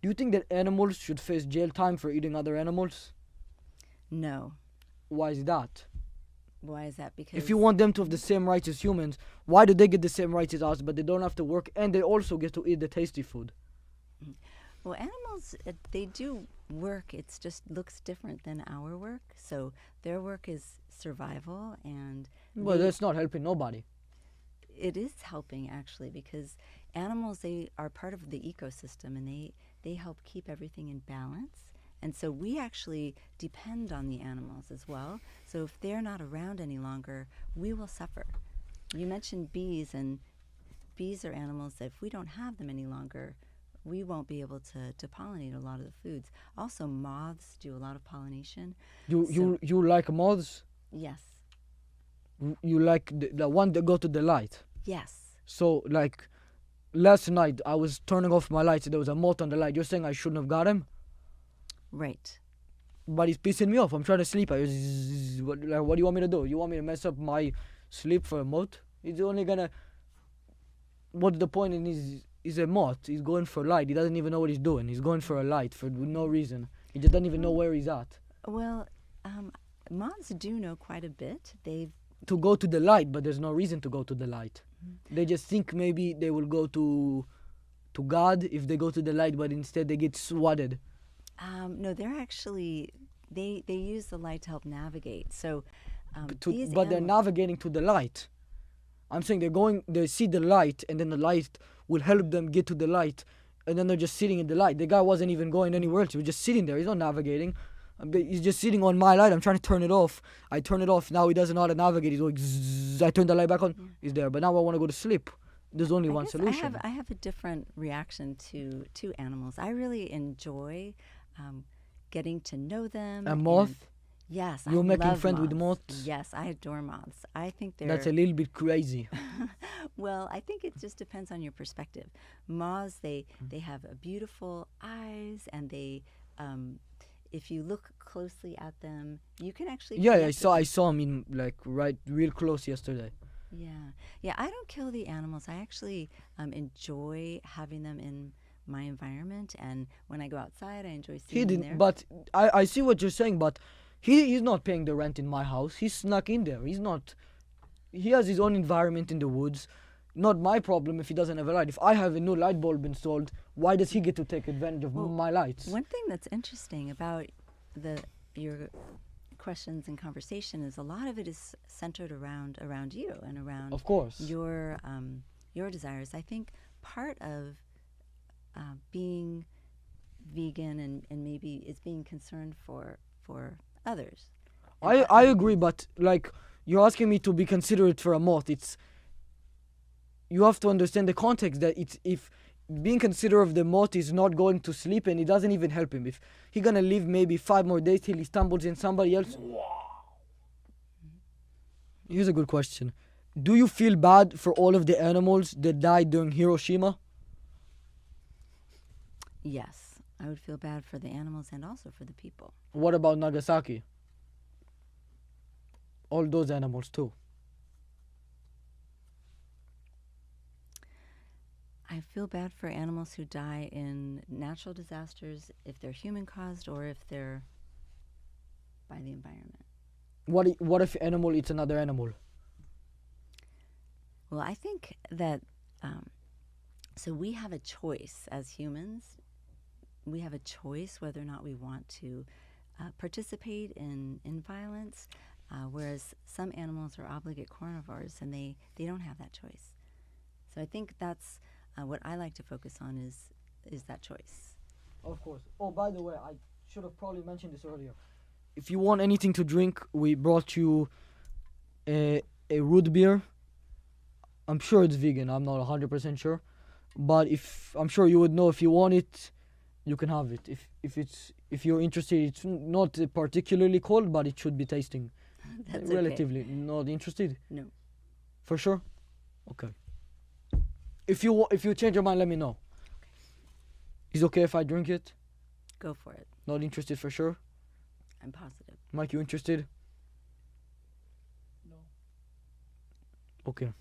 Do you think that animals should face jail time for eating other animals? No. Why is that? Why is that? Because If you want them to have the same rights as humans, why do they get the same rights as us, but they don't have to work and they also get to eat the tasty food? well, animals they do work. It's just looks different than our work. So their work is survival, and Well, they, that's not helping nobody. it is helping actually because animals they are part of the ecosystem and they help keep everything in balance. And so we actually depend on the animals as well. So if they're not around any longer, we will suffer. You mentioned bees, and bees are animals that if we don't have them any longer, we won't be able to pollinate a lot of the foods. Also, moths do a lot of pollination. You like moths? Yes. You like the one that go to the light. Yes. So like last night I was turning off my lights and there was a moth on the light. You're saying I shouldn't have got him? Right. But he's pissing me off. I'm trying to sleep. What do you want me to do? You want me to mess up my sleep for a moth? He's only gonna. What's the point in he's a moth. He's going for light. He doesn't even know what he's doing. He's going for a light for no reason. He just doesn't even know where he's at. Well, moths do know quite a bit. They've To go to the light, but there's no reason to go to the light. They just think maybe they will go to God if they go to the light, but instead they get swatted. no, they're actually they use the light to help navigate. So these But they're animals, navigating to the light. I'm saying they see the light, and then the light will help them get to the light, and then they're just sitting in the light. The guy wasn't even going anywhere else. He was just sitting there. He's not navigating. He's just sitting on my light. I'm trying to turn it off. I turn it off. Now he doesn't know how to navigate. He's going zzz. I turn the light back on. He's there. But now I want to go to sleep. There's only I one guess solution. I have a different reaction to animals. I really enjoy getting to know them. A moth? Yes, You're I making love friends with moths? Yes, I adore moths. I think they're That's a little bit crazy. well. I think it just depends on your perspective. Moths, they have a beautiful eyes, and they, if you look closely at them, you can actually Yeah, connect with I them. saw him in like right real close yesterday. Yeah, yeah. I don't kill the animals. I actually enjoy having them in my environment, and when I go outside, I enjoy He seeing them didn't, there. but I see what you're saying, but he's not paying the rent in my house. He's snuck in there. He's not. He has his own environment in the woods. Not my problem if he doesn't have a light. If I have a new light bulb installed, why does he get to take advantage of Well, my lights? One thing that's interesting about your questions and conversation is a lot of it is centered around you and around Of course. your desires. I think part of being vegan and maybe is being concerned for others. And I agree, but like you're asking me to be considerate for a moth. It's you have to understand the context that it's if being considerate of the moth is not going to sleep and it doesn't even help him. If he gonna live maybe 5 more days till he stumbles in somebody else. Here's a good question. Do you feel bad for all of the animals that died during Hiroshima? Yes, I would feel bad for the animals and also for the people. What about Nagasaki? All those animals too. I feel bad for animals who die in natural disasters, if they're human caused or if they're by the environment. What if animal eats another animal? Well, I think that so we have a choice as humans. We have a choice whether or not we want to participate in violence, whereas some animals are obligate carnivores and they don't have that choice. So I think that's what I like to focus on is that choice. Of course. Oh, by the way, I should have probably mentioned this earlier. If you want anything to drink, we brought you a root beer. I'm sure it's vegan. I'm not 100% sure, but if I'm sure you would know if you want it, you can have it. If you're interested, it's not particularly cold, but it should be tasting That's okay. relatively. Not interested? No. For sure. Okay. If you change your mind, let me know. Is it okay if I drink it? Go for it. Not interested for sure. I'm positive. Mike, you interested? No. Okay.